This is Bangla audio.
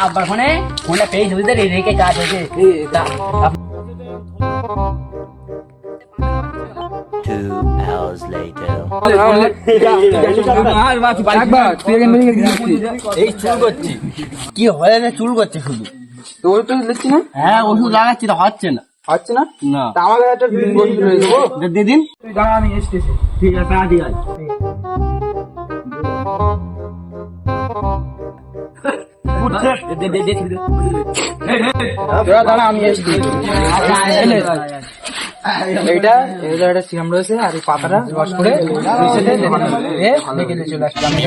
আব্বার ফোনে ফোনটা পেয়েছে বুঝলি রেখে কাজ হয়েছে। 2 hours later. এই চুল করছি কি হয় না, চুল করছে শুধু। তো ওষুধ লিখছি না, হ্যাঁ ওষুধ লাগাচ্ছি তো হচ্ছে না। হচ্ছে না, না তা আমাকে একটা ওষুধ লিখে দেবো। দিয়ে দিন। তুই দাঁড়া, আমি এসতেছি। ঠিক আছে আদি আজ তোরা দাঁড়া, আমি এসছি। এইটা একটা সিরাম রয়েছে, আর এই পাতাটা রস করে লিখে দিয়ে চলে আসবে। আমি